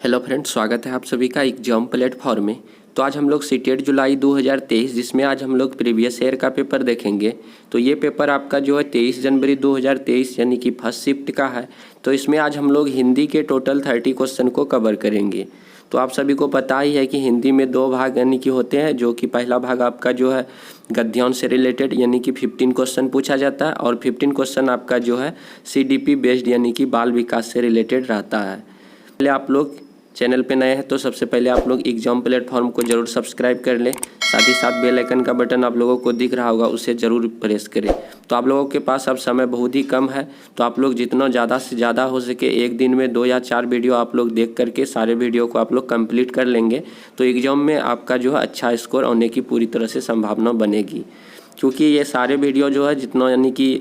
Hello friends, स्वागत है आप सभी का एग्जाम प्लेटफॉर्म में। तो आज हम लोग सीटेट जुलाई 2023 जिसमें आज हम लोग प्रीवियस ईयर का पेपर देखेंगे। तो ये पेपर आपका जो है 23 जनवरी 2023 यानी कि फर्स्ट शिफ्ट का है। तो इसमें आज हम लोग हिंदी के टोटल 30 क्वेश्चन को कवर करेंगे। तो आप सभी को पता ही है कि हिंदी में 2 भाग यानी कि होते हैं, जो कि पहला भाग आपका जो है गद्यांश से रिलेटेड यानी कि 15 क्वेश्चन पूछा जाता है और 15 क्वेश्चन आपका जो है CDP बेस्ड यानी कि बाल विकास से रिलेटेड रहता है। पहले आप लोग चैनल पे नए हैं तो सबसे पहले आप लोग एग्जाम प्लेटफॉर्म को जरूर सब्सक्राइब कर लें। साथ ही साथ बेल आइकन का बटन आप लोगों को दिख रहा होगा, उसे ज़रूर प्रेस करें। तो आप लोगों के पास अब समय बहुत ही कम है, तो आप लोग जितना ज़्यादा से ज़्यादा हो सके एक दिन में 2 या 4 वीडियो आप लोग देख करके सारे वीडियो को आप लोग कंप्लीट कर लेंगे तो एग्ज़ाम में आपका जो है अच्छा स्कोर आने की पूरी तरह से संभावना बनेगी। क्योंकि ये सारे वीडियो जो है जितना यानी कि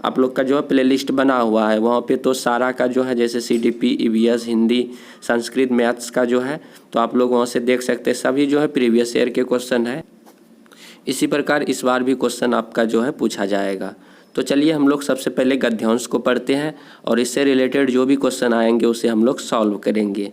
आप लोग का जो है प्लेलिस्ट बना हुआ है वहाँ पे तो सारा का जो है जैसे CDP EVS Hindi Sanskrit maths का जो है तो आप लोग वहाँ से देख सकते हैं। सभी जो है प्रीवियस ईयर के क्वेश्चन है। इसी प्रकार इस बार भी क्वेश्चन आपका जो है पूछा जाएगा। तो चलिए हम लोग सबसे पहले गद्यांश को पढ़ते हैं और इससे रिलेटेड जो भी क्वेश्चन आएंगे उसे हम लोग सॉल्व करेंगे।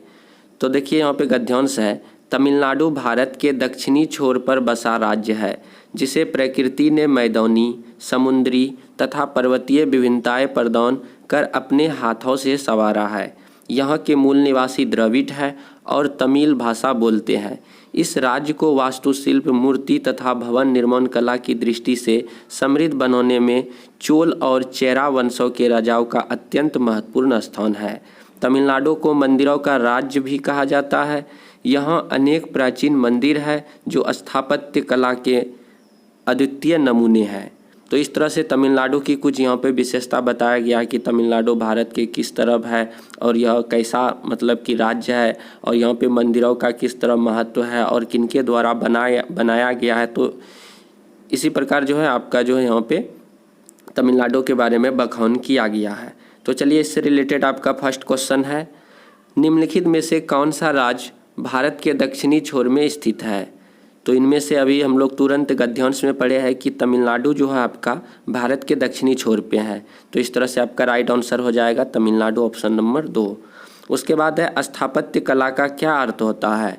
तो देखिए यहाँ पे गद्यांश है, तमिलनाडु भारत के दक्षिणी छोर पर बसा राज्य है जिसे प्रकृति ने मैदानी, समुद्री तथा पर्वतीय विभिन्नताएं प्रदान कर अपने हाथों से संवारा है। यहाँ के मूल निवासी द्रविड़ है और तमिल भाषा बोलते हैं। इस राज्य को वास्तुशिल्प, मूर्ति तथा भवन निर्माण कला की दृष्टि से समृद्ध बनाने में चोल और चेरा वंशों के राजाओं का अत्यंत महत्वपूर्ण स्थान है। तमिलनाडु को मंदिरों का राज्य भी कहा जाता है। यहाँ अनेक प्राचीन मंदिर है जो स्थापत्य कला के अद्वितीय नमूने हैं। तो इस तरह से तमिलनाडु की कुछ यहाँ पे विशेषता बताया गया है कि तमिलनाडु भारत के किस तरफ है और यह कैसा मतलब कि राज्य है और यहाँ पे मंदिरों का किस तरह महत्व है और किनके द्वारा बनाया गया है। तो इसी प्रकार जो है आपका जो है यहाँ पे तमिलनाडु के बारे में बखान किया गया है। तो चलिए इससे रिलेटेड आपका फर्स्ट क्वेश्चन है, निम्नलिखित में से कौन सा राज्य भारत के दक्षिणी छोर में स्थित है। तो इनमें से अभी हम लोग तुरंत गद्यांश में पढ़े हैं कि तमिलनाडु जो है आपका भारत के दक्षिणी छोर पे है। तो इस तरह से आपका राइट आंसर हो जाएगा तमिलनाडु, ऑप्शन नंबर 2। उसके बाद है स्थापत्य कला का क्या अर्थ होता है।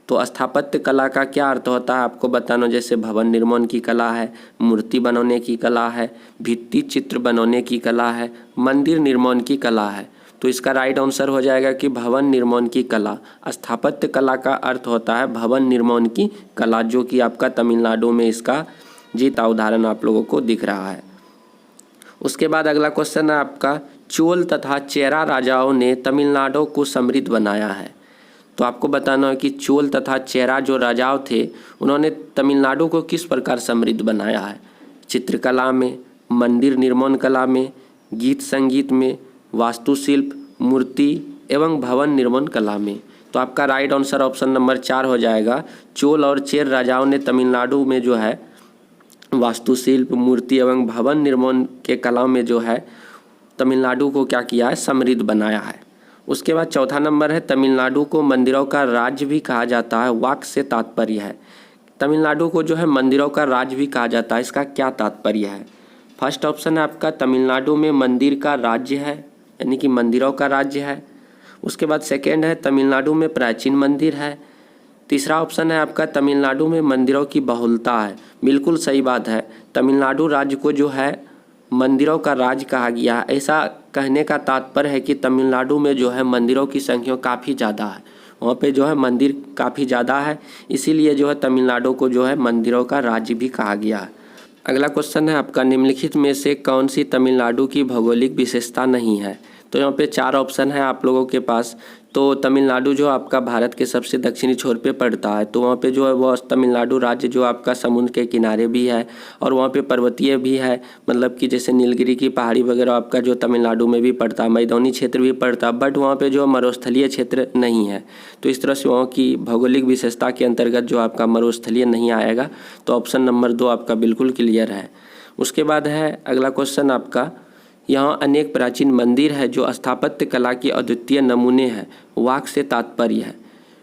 तो स्थापत्य कला का क्या अर्थ होता है आपको बताना, जैसे भवन निर्माण की कला है, मूर्ति बनाने की कला है, भित्ति चित्र बनाने की कला है, मंदिर निर्माण की कला है। तो इसका राइट आंसर हो जाएगा कि भवन निर्माण की कला। स्थापत्य कला का अर्थ होता है भवन निर्माण की कला, जो कि आपका तमिलनाडु में इसका जीता उदाहरण आप लोगों को दिख रहा है। उसके बाद अगला क्वेश्चन है आपका, चोल तथा चेरा राजाओं ने तमिलनाडु को समृद्ध बनाया है। तो आपको बताना है कि चोल तथा चेरा जो राजाओं थे उन्होंने तमिलनाडु को किस प्रकार समृद्ध बनाया है। चित्रकला में, मंदिर निर्माण कला में, गीत संगीत में, वास्तुशिल्प, मूर्ति एवं भवन निर्माण कला में। तो आपका राइट आंसर ऑप्शन नंबर 4 हो जाएगा। चोल और चेर राजाओं ने तमिलनाडु में जो है वास्तुशिल्प, मूर्ति एवं भवन निर्माण के कला में जो है तमिलनाडु को क्या किया है, समृद्ध बनाया है। उसके बाद चौथा नंबर है, तमिलनाडु को मंदिरों का राज्य भी कहा जाता है, वाक्य से तात्पर्य है। तमिलनाडु को जो है मंदिरों का राज्य भी कहा जाता है, इसका क्या तात्पर्य है। फर्स्ट ऑप्शन है आपका तमिलनाडु में मंदिर का राज्य है यानी कि मंदिरों का राज्य है। उसके बाद सेकेंड है तमिलनाडु में प्राचीन मंदिर है। तीसरा ऑप्शन है आपका तमिलनाडु में मंदिरों की बहुलता है। बिल्कुल सही बात है, तमिलनाडु राज्य को जो है मंदिरों का राज्य कहा गया है। ऐसा कहने का तात्पर्य है कि तमिलनाडु में जो है मंदिरों की संख्या काफ़ी ज़्यादा है, वहाँ पे जो है मंदिर काफ़ी ज़्यादा है, इसीलिए जो है तमिलनाडु को जो है मंदिरों का राज्य भी कहा गया है। अगला क्वेश्चन है आपका, निम्नलिखित में से कौन सी तमिलनाडु की भौगोलिक विशेषता नहीं है। तो यहाँ पे 4 ऑप्शन है आप लोगों के पास। तो तमिलनाडु जो आपका भारत के सबसे दक्षिणी छोर पे पड़ता है, तो वहाँ पे जो है वो तमिलनाडु राज्य जो आपका समुद्र के किनारे भी है और वहाँ पे पर्वतीय भी है, मतलब कि जैसे नीलगिरी की पहाड़ी वगैरह आपका जो तमिलनाडु में भी पड़ता है, मैदानी क्षेत्र भी पड़ता है, बट वहाँ पे जो मरुस्थलीय क्षेत्र नहीं है। तो इस तरह से वहाँ की भौगोलिक विशेषता के अंतर्गत जो आपका मरुस्थलीय नहीं आएगा। तो ऑप्शन नंबर 2 आपका बिल्कुल क्लियर है। उसके बाद है अगला क्वेश्चन आपका, यहाँ अनेक प्राचीन मंदिर है जो स्थापत्य कला के अद्वितीय नमूने हैं, वाक्य से तात्पर्य है।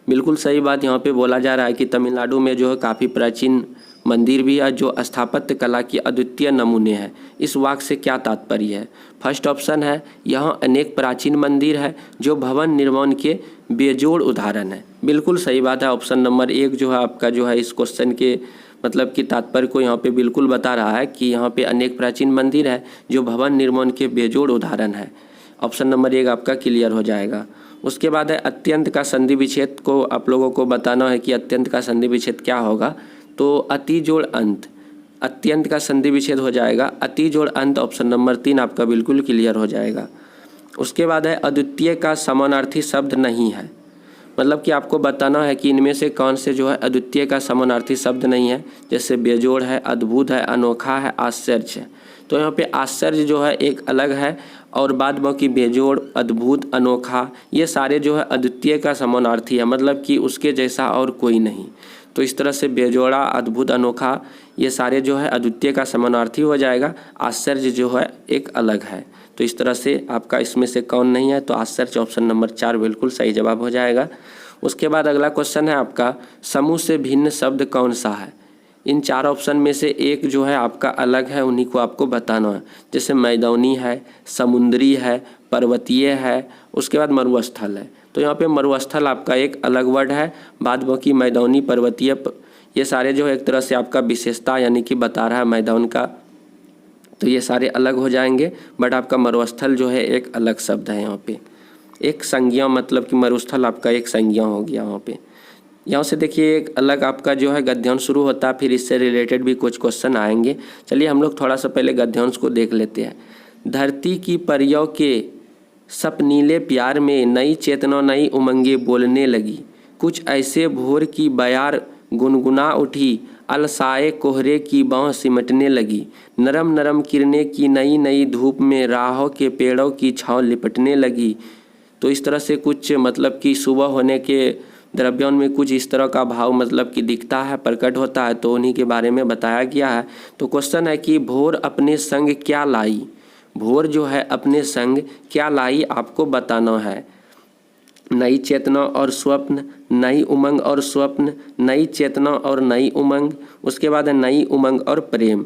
बिल्कुल सही बात यहाँ पे बोला जा रहा है कि तमिलनाडु में जो है काफ़ी प्राचीन मंदिर भी है जो स्थापत्य कला की अद्वितीय नमूने हैं। इस वाक्य से क्या तात्पर्य है? फर्स्ट ऑप्शन है यहाँ अनेक प्राचीन मंदिर है जो भवन निर्माण के बेजोड़ उदाहरण है। बिल्कुल सही बात है। ऑप्शन नंबर 1 जो है आपका जो है इस क्वेश्चन के मतलब कि तात्पर्य को यहाँ पे बिल्कुल बता रहा है कि यहाँ पे अनेक प्राचीन मंदिर है जो भवन निर्माण के बेजोड़ उदाहरण है। ऑप्शन नंबर 1 आपका क्लियर हो जाएगा। उसके बाद है अत्यंत का संधि विच्छेद को आप लोगों को बताना है कि अत्यंत का संधि विच्छेद क्या होगा। तो अति जोड़ अंत, अत्यंत का संधि विच्छेद हो जाएगा अति जोड़ अंत। ऑप्शन नंबर 3 आपका बिल्कुल क्लियर हो जाएगा। उसके बाद है अद्वितीय का समानार्थी शब्द नहीं है, मतलब कि आपको बताना है कि इनमें से कौन से जो है अद्वितीय का समानार्थी शब्द नहीं है। जैसे बेजोड़ है, अद्भुत है, अनोखा है, आश्चर्य है। तो यहाँ पे आश्चर्य जो है एक अलग है और बाद बाकी बेजोड़, अद्भुत, अनोखा ये सारे जो है अद्वितीय का समानार्थी है, मतलब कि उसके जैसा और कोई नहीं। तो इस तरह से बेजोड़ा, अद्भुत, अनोखा ये सारे जो है अद्वितीय का समानार्थी हो जाएगा। आश्चर्य जो है एक अलग है। तो इस तरह से आपका इसमें से कौन नहीं है? तो आश्चर्य ऑप्शन नंबर 4 बिल्कुल सही जवाब हो जाएगा। उसके बाद अगला क्वेश्चन है आपका समूह से भिन्न शब्द कौन सा है? इन 4 ऑप्शन में से एक जो है आपका अलग है, उन्हीं को आपको बताना है। जैसे मैदानी है, समुद्री है, पर्वतीय है, उसके बाद मरुस्थल है। तो यहाँ पे मरुस्थल आपका एक अलग वर्ड है, बाद बाकी मैदानी, पर्वतीय ये सारे जो है एक तरह से आपका विशेषता यानी कि बता रहा है मैदान का, तो ये सारे अलग हो जाएंगे। बट आपका मरुस्थल जो है एक अलग शब्द है। यहाँ पे एक संज्ञा, मतलब कि मरुस्थल आपका एक संज्ञा हो गया। यहाँ पे यहाँ से देखिए एक अलग आपका जो है गद्यांश शुरू होता है, फिर इससे रिलेटेड भी कुछ क्वेश्चन आएंगे। चलिए हम लोग थोड़ा सा पहले गद्यांश को देख लेते हैं। धरती की परियों के सपनीले प्यार में नई चेतना नई उमंगे बोलने लगी, कुछ ऐसे भोर की बयार गुनगुना उठी, अलसाए कोहरे की बाँह सिमटने लगी, नरम नरम किरणें की नई नई धूप में राहों के पेड़ों की छाँव लिपटने लगी। तो इस तरह से कुछ मतलब कि सुबह होने के द्रव्यों में कुछ इस तरह का भाव मतलब कि दिखता है, प्रकट होता है, तो उन्हीं के बारे में बताया गया है। तो क्वेश्चन है कि भोर अपने संग क्या लाई? भोर जो है अपने संग क्या लाई आपको बताना है। नई चेतना और स्वप्न, नई उमंग और स्वप्न, नई चेतना और नई उमंग, उसके बाद है नई उमंग और प्रेम।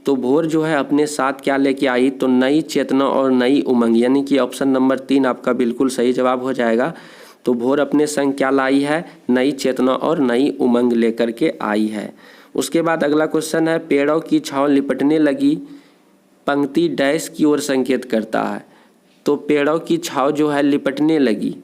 तो भोर जो है अपने साथ क्या लेके आई? तो नई चेतना और नई उमंग, यानी कि ऑप्शन नंबर 3 आपका बिल्कुल सही जवाब हो जाएगा। तो भोर अपने संग क्या लाई है? नई चेतना और नई उमंग लेकर के आई है। उसके बाद अगला क्वेश्चन है पेड़ों की छाँव लिपटने लगी, पंक्ति डैश की ओर संकेत करता है। तो पेड़ों की छाँव जो है लिपटने लगी,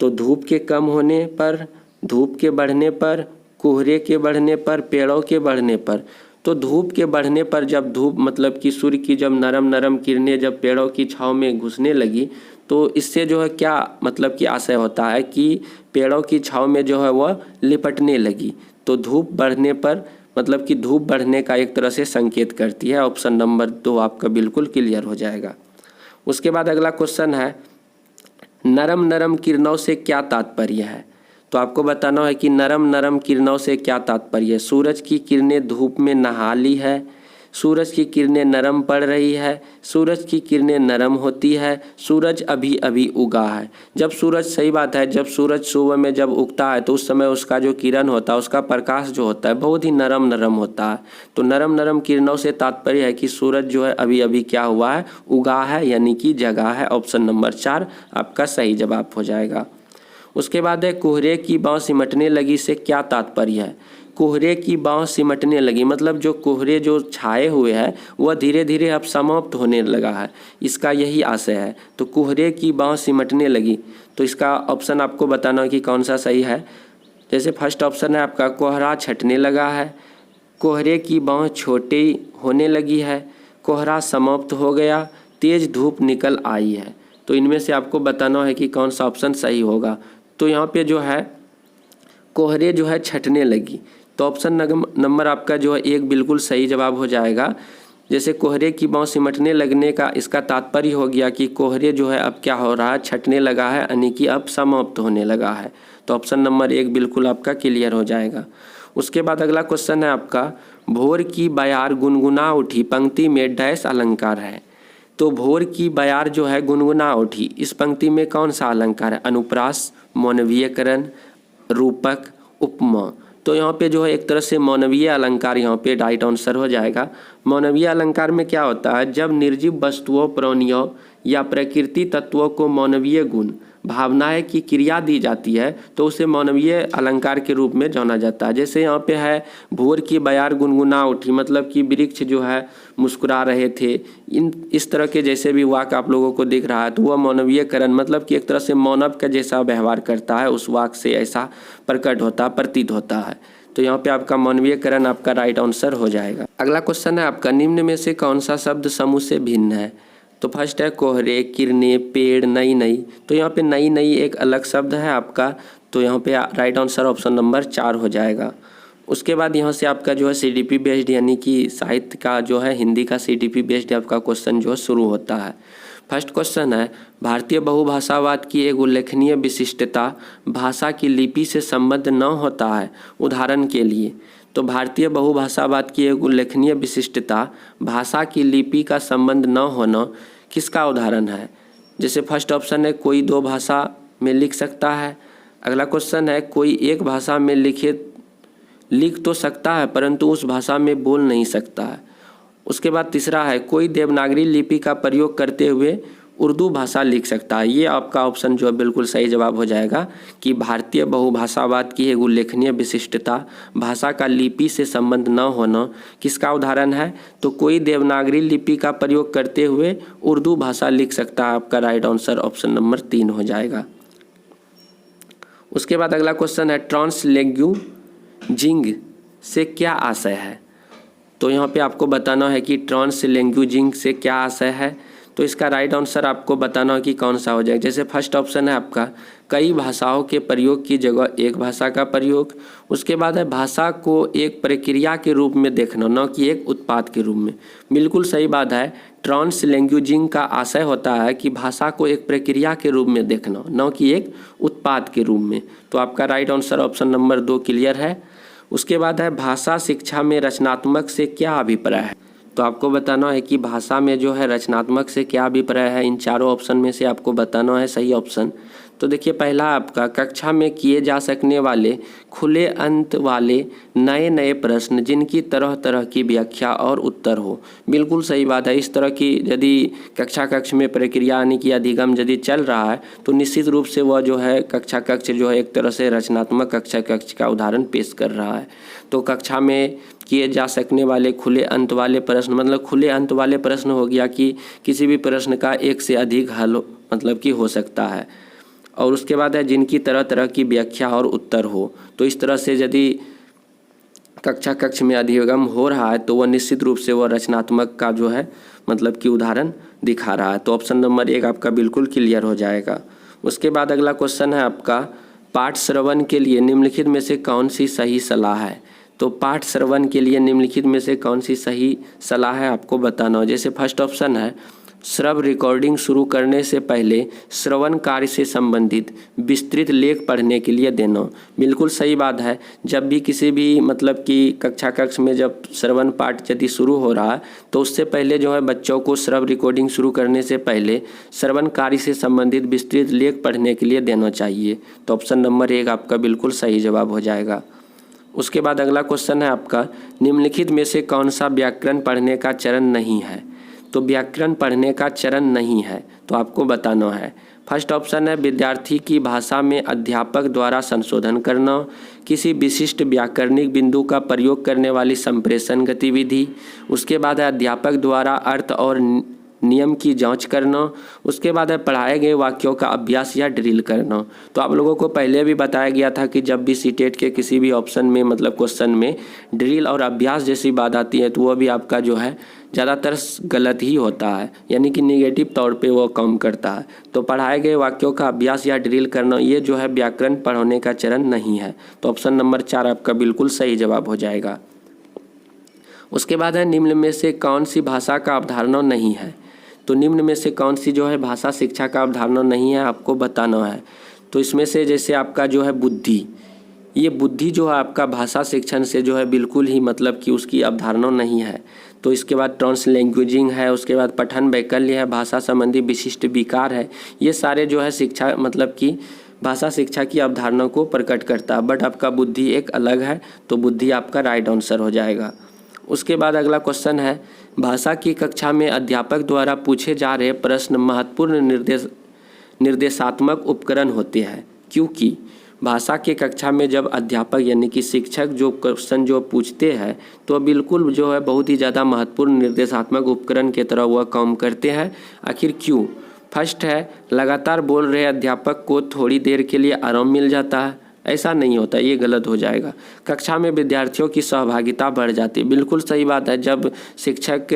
तो धूप के कम होने पर, धूप के बढ़ने पर, कोहरे के बढ़ने पर, पेड़ों के बढ़ने पर। तो धूप के बढ़ने पर जब धूप मतलब कि सूर्य की जब नरम नरम किरणें जब पेड़ों की छाँव में घुसने लगी, तो इससे जो है क्या मतलब कि आशय होता है कि पेड़ों की छाँव में जो है वह लिपटने लगी। तो धूप बढ़ने पर मतलब कि धूप बढ़ने का एक तरह से संकेत करती है। ऑप्शन नंबर 2 आपका बिल्कुल क्लियर हो जाएगा। उसके बाद अगला क्वेश्चन है नरम नरम किरणों से क्या तात्पर्य है? तो आपको बताना है कि नरम नरम किरणों से क्या तात्पर्य है। सूरज की किरणें धूप में नहा ली है, सूरज की किरणें नरम पड़ रही है, सूरज की किरणें नरम होती है, सूरज अभी अभी उगा है। जब सूरज, सही बात है, जब सूरज सुबह में जब उगता है तो उस समय उसका जो किरण होता है, उसका प्रकाश जो होता है बहुत ही नरम नरम होता है। तो नरम नरम किरणों से तात्पर्य है कि सूरज जो है अभी अभी क्या हुआ है? उगा है, यानी कि जगा है। ऑप्शन नंबर 4 आपका सही जवाब हो जाएगा। उसके बाद है कोहरे की बाँह सिमटने लगी से क्या तात्पर्य है? कोहरे की बाँह सिमटने लगी मतलब जो कोहरे जो छाए हुए हैं वह धीरे धीरे अब समाप्त होने लगा है, इसका यही आशय है। तो कोहरे की बाँह सिमटने लगी, तो इसका ऑप्शन आपको बताना कि कौन सा सही है। जैसे फर्स्ट ऑप्शन है आपका कोहरा छटने लगा है, कोहरे की बाँह छोटी होने लगी है, कोहरा समाप्त हो गया, तेज धूप निकल आई है। तो इनमें से आपको बताना है कि कौन सा ऑप्शन सही होगा। तो यहाँ पे जो है कोहरे जो है छटने लगी, तो ऑप्शन नंबर आपका जो है 1 बिल्कुल सही जवाब हो जाएगा। जैसे कोहरे की बाँह सिमटने लगने का इसका तात्पर्य हो गया कि कोहरे जो है अब क्या हो रहा है? छटने लगा है, यानी कि अब समाप्त होने लगा है। तो ऑप्शन नंबर 1 बिल्कुल आपका क्लियर हो जाएगा। उसके बाद अगला क्वेश्चन है आपका भोर की बयार गुनगुना उठी, पंक्ति में डैश अलंकार है। तो भोर की बयार जो है गुनगुना उठी, इस पंक्ति में कौन सा अलंकार है? अनुप्रास, मानवीयकरण, रूपक, उपमा। तो यहाँ पे जो है एक तरह से मानवीय अलंकार यहाँ पे राइट आंसर हो जाएगा। मानवीय अलंकार में क्या होता है, जब निर्जीव वस्तुओं, प्राणियों या प्रकृति तत्वों को मानवीय गुण, भावनाएं की क्रिया दी जाती है तो उसे मानवीय अलंकार के रूप में जाना जाता है। जैसे यहाँ पे है भोर की बयार गुनगुना उठी, मतलब कि वृक्ष जो है मुस्कुरा रहे थे। इस तरह के जैसे भी वाक्य आप लोगों को दिख रहा है तो वह मानवीयकरण, मतलब कि एक तरह से मानव का जैसा व्यवहार करता है उस वाक्य से ऐसा प्रकट होता, प्रतीत होता है। तो यहाँ पे आपका मानवीयकरण आपका राइट आंसर हो जाएगा। अगला क्वेश्चन है आपका, निम्न में से कौन सा शब्द समूह से भिन्न है। तो फर्स्ट है कोहरे, किरणें, पेड़, नई नई। तो यहाँ पे नई नई एक अलग शब्द है आपका, तो यहाँ पे राइट आंसर ऑप्शन नंबर 4 हो जाएगा। उसके बाद यहाँ से आपका जो है CDP बेस्ड यानी कि साहित्य का जो है हिंदी का CDP बेस्ड आपका क्वेश्चन जो है शुरू होता है। फर्स्ट क्वेश्चन है, भारतीय बहुभाषावाद की एक उल्लेखनीय विशिष्टता भाषा की लिपि से संबद्ध न होता है, उदाहरण के लिए। तो भारतीय बहुभाषावाद की एक उल्लेखनीय विशिष्टता भाषा की लिपि का संबंध न होना किसका उदाहरण है। जैसे फर्स्ट ऑप्शन है कोई 2 भाषा में लिख सकता है। अगला क्वेश्चन है कोई एक भाषा में लिख तो सकता है परंतु उस भाषा में बोल नहीं सकता है। उसके बाद तीसरा है कोई देवनागरी लिपि का प्रयोग करते हुए उर्दू भाषा लिख सकता है। ये आपका ऑप्शन जो है बिल्कुल सही जवाब हो जाएगा कि भारतीय बहुभाषावाद की एक उल्लेखनीय विशिष्टता भाषा का लिपि से संबंध न होना किसका उदाहरण है। तो कोई देवनागरी लिपि का प्रयोग करते हुए उर्दू भाषा लिख सकता है। आपका राइट आंसर ऑप्शन नंबर 3 हो जाएगा। उसके बाद अगला क्वेश्चन है ट्रांसलैंग्वेजिंग से क्या आशय है। तो यहाँ पे आपको बताना है कि ट्रांसलैंग्वेजिंग से क्या आशय है। तो इसका राइट आंसर आपको बताना है कि कौन सा हो जाएगा। जैसे फर्स्ट ऑप्शन है आपका कई भाषाओं के प्रयोग की जगह एक भाषा का प्रयोग। उसके बाद है भाषा को एक प्रक्रिया के रूप में देखना, न कि एक उत्पाद के रूप में। बिल्कुल सही बात है। ट्रांसलैंग्वेजिंग का आशय होता है कि भाषा को एक प्रक्रिया के रूप में देखना, न कि एक उत्पाद के रूप में। तो आपका right answer option number 2 clear है। उसके बाद है भाषा शिक्षा में रचनात्मक से क्या अभिप्राय है। तो आपको बताना है कि भाषा में जो है रचनात्मक से क्या अभिप्राय है। इन चारों ऑप्शन में से आपको बताना है सही ऑप्शन। तो देखिए पहला आपका कक्षा में किए जा सकने वाले खुले अंत वाले नए नए प्रश्न जिनकी तरह तरह की व्याख्या और उत्तर हो। बिल्कुल सही बात है। इस तरह की यदि कक्ष में प्रक्रिया यानी कि अधिगम यदि चल रहा है तो निश्चित रूप से वह जो है कक्ष जो है एक तरह से रचनात्मक कक्ष का उदाहरण पेश कर रहा है। तो कक्षा में किए जा सकने वाले खुले अंत वाले प्रश्न, मतलब खुले अंत वाले प्रश्न हो गया कि किसी भी प्रश्न का एक से अधिक हल मतलब कि हो सकता है। और उसके बाद है जिनकी तरह तरह की व्याख्या और उत्तर हो। तो इस तरह से यदि कक्ष में अधिगम हो रहा है तो वह निश्चित रूप से वह रचनात्मक का जो है मतलब कि उदाहरण दिखा रहा है। तो ऑप्शन नंबर 1 आपका बिल्कुल क्लियर हो जाएगा। उसके बाद अगला क्वेश्चन है आपका पाठ श्रवण के लिए निम्नलिखित में से कौन सी सही सलाह है। तो पाठ श्रवण के लिए निम्नलिखित में से कौन सी सही सलाह है आपको बताना हो। जैसे फर्स्ट ऑप्शन है श्रव्य रिकॉर्डिंग शुरू करने से पहले श्रवण कार्य से संबंधित विस्तृत लेख पढ़ने के लिए देना। बिल्कुल सही बात है। जब भी किसी भी मतलब कि कक्ष में जब श्रवण पाठ यदि शुरू हो रहा है तो उससे पहले जो है बच्चों को श्रव्य रिकॉर्डिंग शुरू करने से पहले श्रवण कार्य से संबंधित विस्तृत लेख पढ़ने के लिए देना चाहिए। तो ऑप्शन नंबर 1 आपका बिल्कुल सही जवाब हो जाएगा। उसके बाद अगला क्वेश्चन है आपका निम्नलिखित में से कौन सा व्याकरण पढ़ने का चरण नहीं है। तो व्याकरण पढ़ने का चरण नहीं है तो आपको बताना है। फर्स्ट ऑप्शन है विद्यार्थी की भाषा में अध्यापक द्वारा संशोधन करना, किसी विशिष्ट व्याकरणिक बिंदु का प्रयोग करने वाली संप्रेषण गतिविधि। उसके बाद है अध्यापक द्वारा अर्थ और नियम की जांच करना। उसके बाद है पढ़ाए गए वाक्यों का अभ्यास या ड्रिल करना। तो आप लोगों को पहले भी बताया गया था कि जब भी सीटेट के किसी भी ऑप्शन में मतलब क्वेश्चन में ड्रिल और अभ्यास जैसी बात आती है तो वह भी आपका जो है ज़्यादातर गलत ही होता है, यानी कि नेगेटिव तौर पे वो काम करता है। तो पढ़ाए गए वाक्यों का अभ्यास या ड्रिल करना ये जो है व्याकरण पढ़ने का चरण नहीं है। तो ऑप्शन नंबर 4 आपका बिल्कुल सही जवाब हो जाएगा। उसके बाद है निम्न में से कौन सी भाषा का अवधारणा नहीं है। तो निम्न में से कौन सी जो है भाषा शिक्षा का अवधारणा नहीं है आपको बताना है। तो इसमें से जैसे आपका जो है बुद्धि, ये बुद्धि जो है आपका भाषा शिक्षण से जो है बिल्कुल ही मतलब कि उसकी अवधारणा नहीं है। तो इसके बाद ट्रांसलैंग्वेजिंग है, उसके बाद पठन वैकल्य है, भाषा संबंधी विशिष्ट विकार है। ये सारे जो है शिक्षा मतलब कि भाषा शिक्षा की अवधारणा को प्रकट करता है, बट आपका बुद्धि एक अलग है, तो बुद्धि आपका राइट आंसर हो जाएगा। उसके बाद अगला क्वेश्चन है, भाषा की कक्षा में अध्यापक द्वारा पूछे जा रहे प्रश्न महत्वपूर्ण निर्देशात्मक उपकरण होते हैं, क्योंकि भाषा के कक्षा में जब अध्यापक यानी कि शिक्षक जो क्वेश्चन जो पूछते हैं तो बिल्कुल जो है बहुत ही ज़्यादा महत्वपूर्ण निर्देशात्मक उपकरण की तरह वह काम करते हैं। आखिर क्यों? फर्स्ट है, लगातार बोल रहे अध्यापक को थोड़ी देर के लिए आराम मिल जाता है। ऐसा नहीं होता, ये गलत हो जाएगा। कक्षा में विद्यार्थियों की सहभागिता बढ़ जाती है। बिल्कुल सही बात है। जब शिक्षक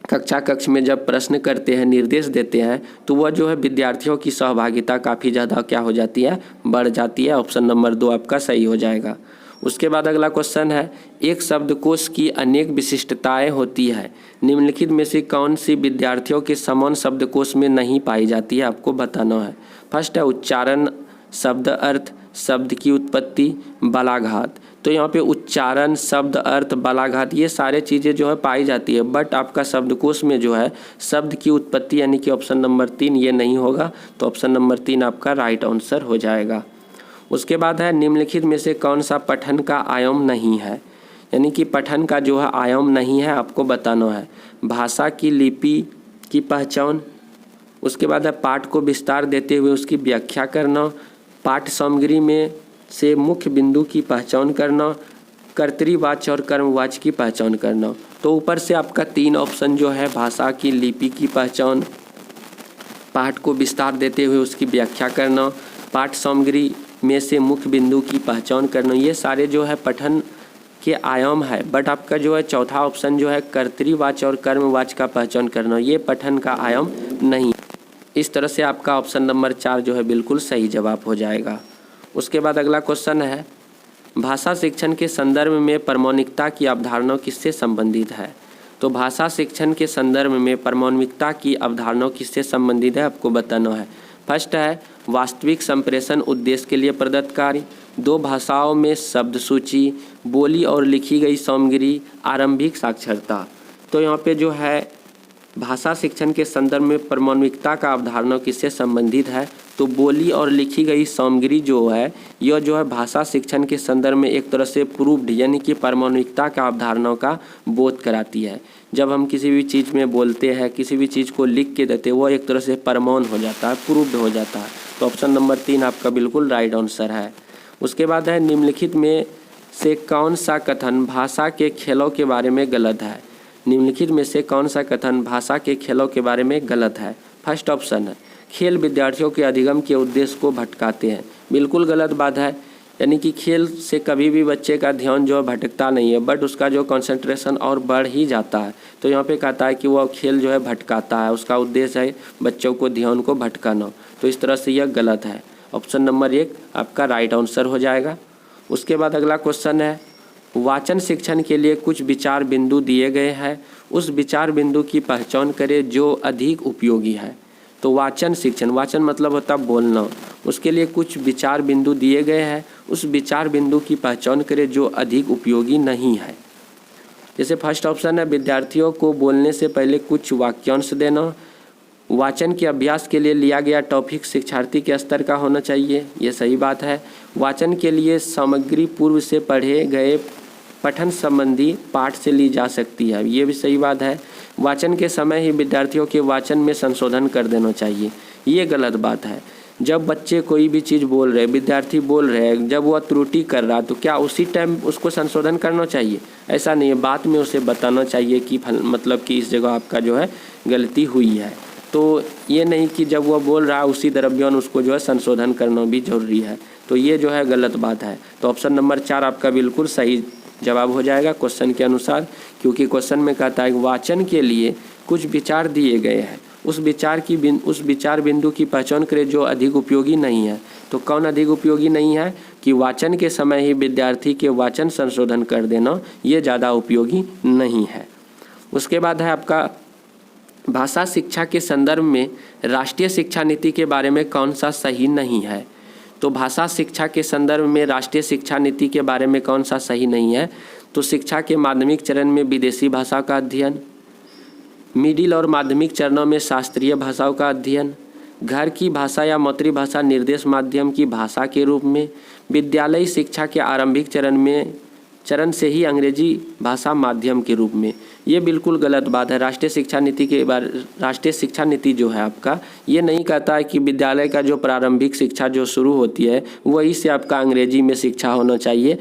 कक्ष में जब प्रश्न करते हैं, निर्देश देते हैं, तो वह जो है विद्यार्थियों की सहभागिता काफ़ी ज़्यादा क्या हो जाती है, बढ़ जाती है। ऑप्शन नंबर 2 आपका सही हो जाएगा। उसके बाद अगला क्वेश्चन है, एक शब्दकोश की अनेक विशिष्टताएं होती है, निम्नलिखित में से कौन सी विद्यार्थियों के समान शब्दकोश में नहीं पाई जाती है, आपको बताना है। फर्स्ट है उच्चारण, शब्द अर्थ, शब्द की उत्पत्ति, बालाघात। तो यहाँ पे उच्चारण, शब्द अर्थ, बालाघात ये सारे चीज़ें जो है पाई जाती है, बट आपका शब्दकोश में जो है शब्द की उत्पत्ति यानी कि ऑप्शन नंबर 3 ये नहीं होगा, तो ऑप्शन नंबर 3 आपका राइट आंसर हो जाएगा। उसके बाद है, निम्नलिखित में से कौन सा पठन का आयाम नहीं है, यानी कि पठन का जो है आयाम नहीं है, आपको बताना है। भाषा की लिपि की पहचान, उसके बाद है पाठ को विस्तार देते हुए उसकी व्याख्या करना, पाठ सामग्री में से मुख्य बिंदु की पहचान करना, कर्तरीवाच्य और कर्मवाच्य की पहचान करना। तो ऊपर से आपका 3 ऑप्शन जो है, भाषा की लिपि की पहचान, पाठ को विस्तार देते हुए उसकी व्याख्या करना, पाठ सामग्री में से मुख्य बिंदु की पहचान करना, ये सारे जो है पठन के आयाम है। बट आपका जो है चौथा ऑप्शन जो है कर्तरीवाच्य और कर्मवाच्य का पहचान करना, ये पठन का आयाम नहीं। इस तरह से आपका ऑप्शन नंबर 4 जो है बिल्कुल सही जवाब हो जाएगा। उसके बाद अगला क्वेश्चन है, भाषा शिक्षण के संदर्भ में प्रमाणिकता की अवधारणा किससे संबंधित है। तो भाषा शिक्षण के संदर्भ में प्रमाणिकता की अवधारणा किससे संबंधित है, आपको बताना है। फर्स्ट है वास्तविक संप्रेषण उद्देश्य के लिए प्रदत्त कार्य, 2 भाषाओं में शब्द सूची, बोली और लिखी गई सामग्री, आरंभिक साक्षरता। तो यहाँ पे जो है भाषा शिक्षण के संदर्भ में प्रमाणिकता का अवधारणा किससे संबंधित है, तो बोली और लिखी गई सामग्री जो है यह जो है भाषा शिक्षण के संदर्भ में एक तरह से प्रूव्ड यानी कि प्रमाणिकता का अवधारणा का बोध कराती है। जब हम किसी भी चीज़ में बोलते हैं, किसी भी चीज़ को लिख के देते हैं, वह एक तरह से प्रमाण हो जाता है, प्रूव्ड हो जाता है। तो ऑप्शन नंबर 3 आपका बिल्कुल राइट आंसर है। उसके बाद है, निम्नलिखित में से कौन सा कथन भाषा के खेलों के बारे में गलत है। निम्नलिखित में से कौन सा कथन भाषा के खेलों के बारे में गलत है। फर्स्ट ऑप्शन है, खेल विद्यार्थियों के अधिगम के उद्देश्य को भटकाते हैं। बिल्कुल गलत बात है, यानी कि खेल से कभी भी बच्चे का ध्यान जो है भटकता नहीं है, बट उसका जो कंसंट्रेशन और बढ़ ही जाता है। तो यहाँ पे कहता है कि वह खेल जो है भटकाता है, उसका उद्देश्य है बच्चों को ध्यान को भटकाना। तो इस तरह से यह गलत है। ऑप्शन नंबर 1 आपका राइट आंसर हो जाएगा। उसके बाद अगला क्वेश्चन है, वाचन शिक्षण के लिए कुछ विचार बिंदु दिए गए हैं, उस विचार बिंदु की पहचान करें जो अधिक उपयोगी है। तो वाचन शिक्षण, वाचन मतलब होता है बोलना, उसके लिए कुछ विचार बिंदु दिए गए हैं, उस विचार बिंदु की पहचान करें जो अधिक उपयोगी नहीं है। जैसे फर्स्ट ऑप्शन है, विद्यार्थियों को बोलने से पहले कुछ वाक्यांश देना। वाचन के अभ्यास के लिए लिया गया टॉपिक शिक्षार्थी के स्तर का होना चाहिए, ये सही बात है। वाचन के लिए सामग्री पूर्व से पढ़े गए पठन संबंधी पाठ से ली जा सकती है, ये भी सही बात है। वाचन के समय ही विद्यार्थियों के वाचन में संशोधन कर देना चाहिए, ये गलत बात है। जब बच्चे कोई भी चीज़ बोल रहे, विद्यार्थी बोल रहे हैं, जब वह त्रुटि कर रहा तो क्या उसी टाइम उसको संशोधन करना चाहिए? ऐसा नहीं है, बाद में उसे बताना चाहिए कि मतलब कि इस जगह आपका जो है गलती हुई है। तो ये नहीं कि जब वह बोल रहा है उसी दरमियान उसको जो है संशोधन करना भी जरूरी है, तो ये जो है गलत बात है। तो ऑप्शन नंबर 4 आपका बिल्कुल सही जवाब हो जाएगा क्वेश्चन के अनुसार, क्योंकि क्वेश्चन में कहता है वाचन के लिए कुछ विचार दिए गए हैं, उस विचार बिंदु की पहचान करें जो अधिक उपयोगी नहीं है। तो कौन अधिक उपयोगी नहीं है कि वाचन के समय ही विद्यार्थी के वाचन संशोधन कर देना, ये ज़्यादा उपयोगी नहीं है। उसके बाद है आपका भाषा शिक्षा के संदर्भ में राष्ट्रीय शिक्षा नीति के बारे में कौन सा सही नहीं है। तो भाषा शिक्षा के संदर्भ में राष्ट्रीय शिक्षा नीति के बारे में कौन सा सही नहीं है, तो शिक्षा के माध्यमिक चरण में विदेशी भाषा का अध्ययन, मिडिल और माध्यमिक चरणों में शास्त्रीय भाषाओं का अध्ययन, घर की भाषा या मातृभाषा निर्देश माध्यम की भाषा के रूप में, विद्यालयी शिक्षा के आरंभिक चरण से ही अंग्रेजी भाषा माध्यम के रूप में। ये बिल्कुल गलत बात है। राष्ट्रीय शिक्षा नीति जो है आपका, ये नहीं कहता है कि विद्यालय का जो प्रारंभिक शिक्षा जो शुरू होती है वही से आपका अंग्रेजी में शिक्षा होना चाहिए,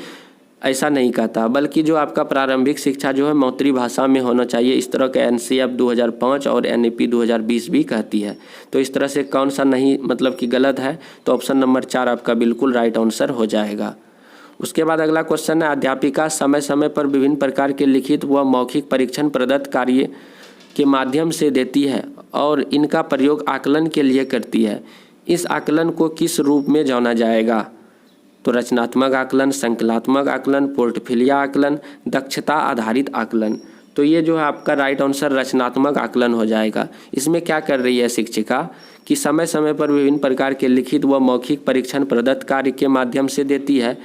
ऐसा नहीं कहता, बल्कि जो आपका प्रारंभिक शिक्षा जो है मातृभाषा में होना चाहिए। इस तरह का NCF 2005 और NEP 2020 भी कहती है। तो इस तरह से कौन सा नहीं मतलब कि गलत है, तो ऑप्शन नंबर 4 आपका बिल्कुल राइट आंसर हो जाएगा। उसके बाद अगला क्वेश्चन है, अध्यापिका समय समय पर विभिन्न प्रकार के लिखित व मौखिक परीक्षण प्रदत्त कार्य के माध्यम से देती है और इनका प्रयोग आकलन के लिए करती है। इस आकलन को किस रूप में जाना जाएगा? तो रचनात्मक आकलन, संकलात्मक आकलन, पोर्टफोलियो आकलन, दक्षता आधारित आकलन। तो ये जो है आपका राइट आंसर रचनात्मक आकलन हो जाएगा। इसमें क्या कर रही है शिक्षिका कि समय समय पर विभिन्न प्रकार के लिखित व मौखिक परीक्षण प्रदत्त कार्य के माध्यम से देती है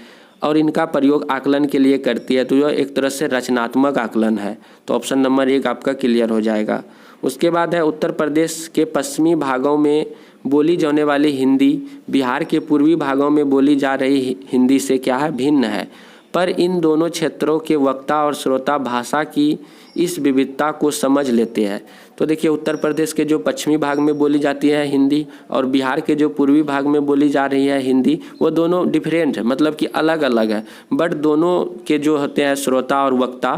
और इनका प्रयोग आकलन के लिए करती है। तो यह एक तरह से रचनात्मक आकलन है। तो ऑप्शन नंबर 1 आपका क्लियर हो जाएगा। उसके बाद है, उत्तर प्रदेश के पश्चिमी भागों में बोली जाने वाली हिंदी बिहार के पूर्वी भागों में बोली जा रही हिंदी से क्या है? भिन्न है, पर इन दोनों क्षेत्रों के वक्ता और श्रोता भाषा की इस विविधता को समझ लेते हैं। तो देखिए, उत्तर प्रदेश के जो पश्चिमी भाग में बोली जाती है हिंदी और बिहार के जो पूर्वी भाग में बोली जा रही है हिंदी, वो दोनों डिफरेंट है, मतलब कि अलग अलग है, बट दोनों के जो होते हैं श्रोता और वक्ता,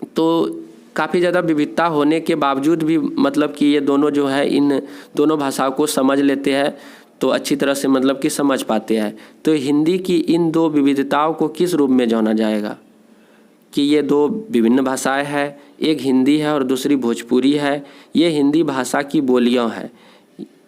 तो काफ़ी ज़्यादा विविधता होने के बावजूद भी मतलब कि ये दोनों जो है इन दोनों भाषाओं को समझ लेते हैं, तो अच्छी तरह से मतलब कि समझ पाते हैं। तो हिंदी की इन दो विविधताओं को किस रूप में जाना जाएगा कि ये दो विभिन्न भाषाएं हैं, एक हिंदी है और दूसरी भोजपुरी है। ये हिंदी भाषा की बोलियां हैं।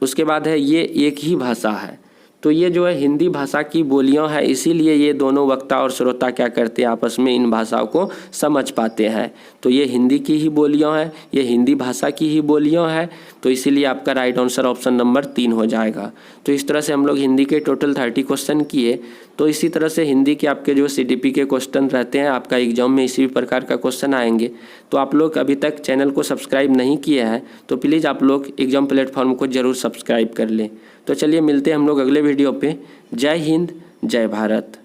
उसके बाद है, ये एक ही भाषा है। तो ये जो है हिंदी भाषा की बोलियां हैं, इसीलिए ये दोनों वक्ता और श्रोता क्या करते हैं, आपस में इन भाषाओं को समझ पाते हैं। तो ये हिंदी की ही बोलियां हैं, ये हिंदी भाषा की ही बोलियां हैं, तो इसीलिए आपका राइट आंसर ऑप्शन नंबर 3 हो जाएगा। तो इस तरह से हम लोग हिंदी के टोटल 30 क्वेश्चन किए। तो इसी तरह से हिंदी के आपके जो CTP के क्वेश्चन रहते हैं, आपका एग्जाम में इसी प्रकार का क्वेश्चन आएंगे। तो आप लोग अभी तक चैनल को सब्सक्राइब नहीं किए हैं तो प्लीज़ आप लोग एग्जाम प्लेटफॉर्म को ज़रूर सब्सक्राइब कर लें। तो चलिए मिलते हैं हम लोग अगले वीडियो पे। जय हिंद, जय भारत।